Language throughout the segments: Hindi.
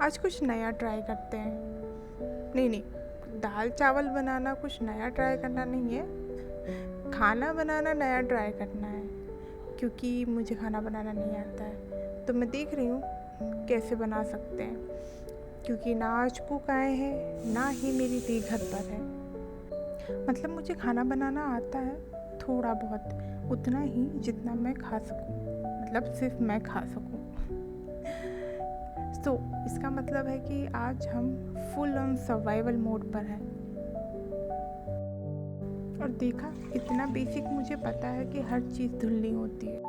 आज कुछ नया ट्राई करते हैं। नहीं नहीं, दाल चावल बनाना कुछ नया ट्राई करना नहीं है, खाना बनाना नया ट्राई करना है। क्योंकि मुझे खाना बनाना नहीं आता है, तो मैं देख रही हूँ कैसे बना सकते हैं। क्योंकि ना आज कुक आए हैं, ना ही मेरी दी घर पर है। मतलब मुझे खाना बनाना आता है थोड़ा बहुत, उतना ही जितना मैं खा सकूँ, मतलब सिर्फ मैं खा सकूँ। तो इसका मतलब है कि आज हम फुल ऑन सर्वाइवल मोड पर हैं। और देखा, इतना बेसिक मुझे पता है कि हर चीज़ धुलनी होती है।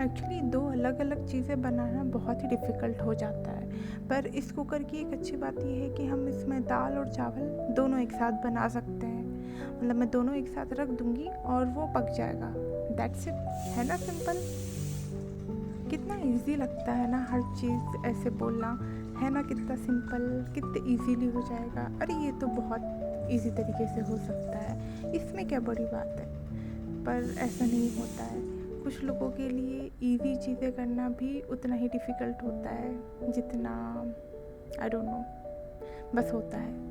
एक्चुअली दो अलग अलग चीज़ें बनाना बहुत ही डिफ़िकल्ट हो जाता है, पर इस कुकर की एक अच्छी बात यह है कि हम इसमें दाल और चावल दोनों एक साथ बना सकते हैं। मतलब मैं दोनों एक साथ रख दूँगी और वो पक जाएगा। दैट्स इट, है ना सिंपल। कितना इजी लगता है ना हर चीज़ ऐसे बोलना, है ना, कितना सिंपल, कितने इजीली हो जाएगा। अरे ये तो बहुत इजी तरीके से हो सकता है, इसमें क्या बड़ी बात है। पर ऐसा नहीं होता है। कुछ लोगों के लिए इजी चीज़ें करना भी उतना ही डिफ़िकल्ट होता है जितना, आई डोंट नो, बस होता है।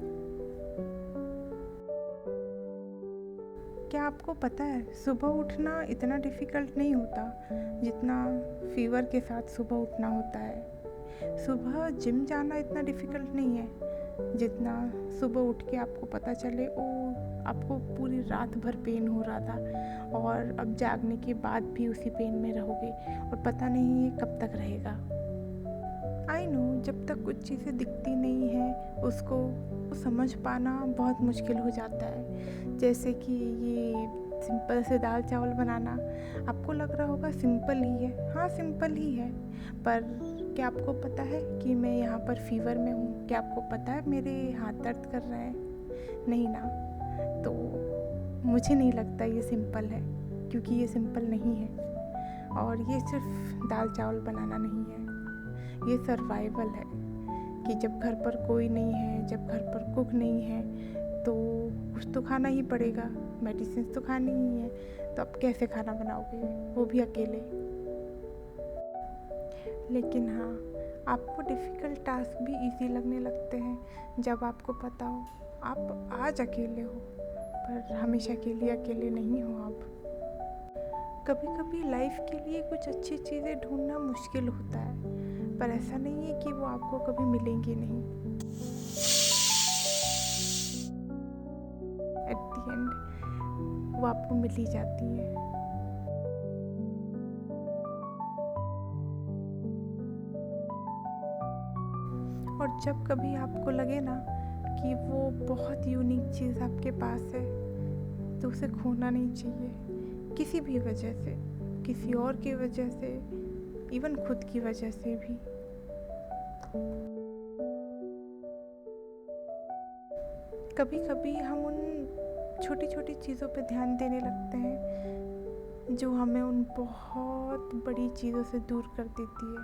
क्या आपको पता है, सुबह उठना इतना डिफ़िकल्ट नहीं होता जितना फीवर के साथ सुबह उठना होता है। सुबह जिम जाना इतना डिफ़िकल्ट नहीं है जितना सुबह उठ के आपको पता चले ओ आपको पूरी रात भर पेन हो रहा था और अब जागने के बाद भी उसी पेन में रहोगे और पता नहीं ये कब तक रहेगा। आई नो, जब तक कुछ चीज़ें दिखती नहीं है उसको समझ पाना बहुत मुश्किल हो जाता है। जैसे कि ये सिंपल से दाल चावल बनाना आपको लग रहा होगा सिंपल ही है। हाँ सिंपल ही है, पर क्या आपको पता है कि मैं यहाँ पर फीवर में हूँ? क्या आपको पता है मेरे हाथ दर्द कर रहे हैं? नहीं ना। तो मुझे नहीं लगता ये सिंपल है, क्योंकि ये सिंपल नहीं है। और ये सिर्फ दाल चावल बनाना नहीं है, ये सर्वाइवल है। कि जब घर पर कोई नहीं है, जब घर पर कुक नहीं है, तो कुछ तो खाना ही पड़ेगा, मेडिसिन तो खानी ही है। तो अब कैसे खाना बनाओगे, वो भी अकेले। लेकिन हाँ, आपको डिफ़िकल्ट टास्क भी इजी लगने लगते हैं जब आपको पता हो आप आज अकेले हो, पर हमेशा के लिए अकेले नहीं हो आप। कभी कभी लाइफ के लिए कुछ अच्छी चीज़ें ढूंढना मुश्किल होता है, पर ऐसा नहीं है कि वो आपको कभी मिलेंगी नहीं। एट द एंड वो आपको मिल ही जाती है। और जब कभी आपको लगे ना कि वो बहुत यूनिक चीज़ आपके पास है, तो उसे खोना नहीं चाहिए, किसी भी वजह से, किसी और की वजह से, इवन खुद की वजह से भी। कभी कभी हम उन छोटी छोटी चीज़ों पे ध्यान देने लगते हैं जो हमें उन बहुत बड़ी चीज़ों से दूर कर देती है।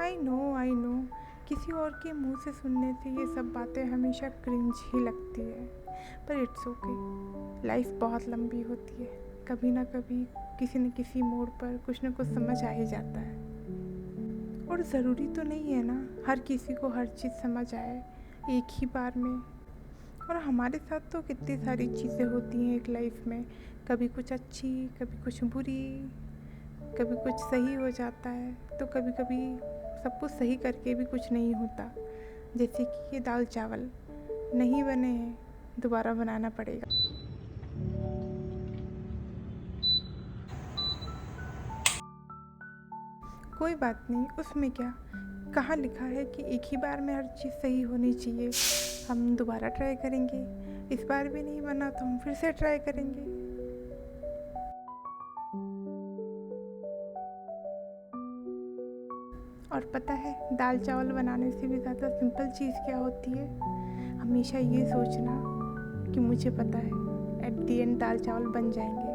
आई नो, किसी और के मुंह से सुनने से ये सब बातें हमेशा क्रिंज ही लगती है, पर इट्स ओके। लाइफ बहुत लंबी होती है, कभी ना कभी किसी न किसी मोड़ पर कुछ न कुछ समझ आ ही जाता है। और ज़रूरी तो नहीं है ना हर किसी को हर चीज़ समझ आए एक ही बार में। और हमारे साथ तो कितनी सारी चीज़ें होती हैं एक लाइफ में, कभी कुछ अच्छी, कभी कुछ बुरी, कभी कुछ सही हो जाता है, तो कभी कभी सब कुछ सही करके भी कुछ नहीं होता। जैसे कि ये दाल चावल नहीं बने हैं, दोबारा बनाना पड़ेगा। कोई बात नहीं, उसमें क्या, कहाँ लिखा है कि एक ही बार में हर चीज़ सही होनी चाहिए। हम दोबारा ट्राई करेंगे, इस बार भी नहीं बना तो हम फिर से ट्राई करेंगे। और पता है दाल चावल बनाने से भी ज़्यादा सिंपल चीज़ क्या होती है? हमेशा ये सोचना कि मुझे पता है एट द एंड दाल चावल बन जाएंगे।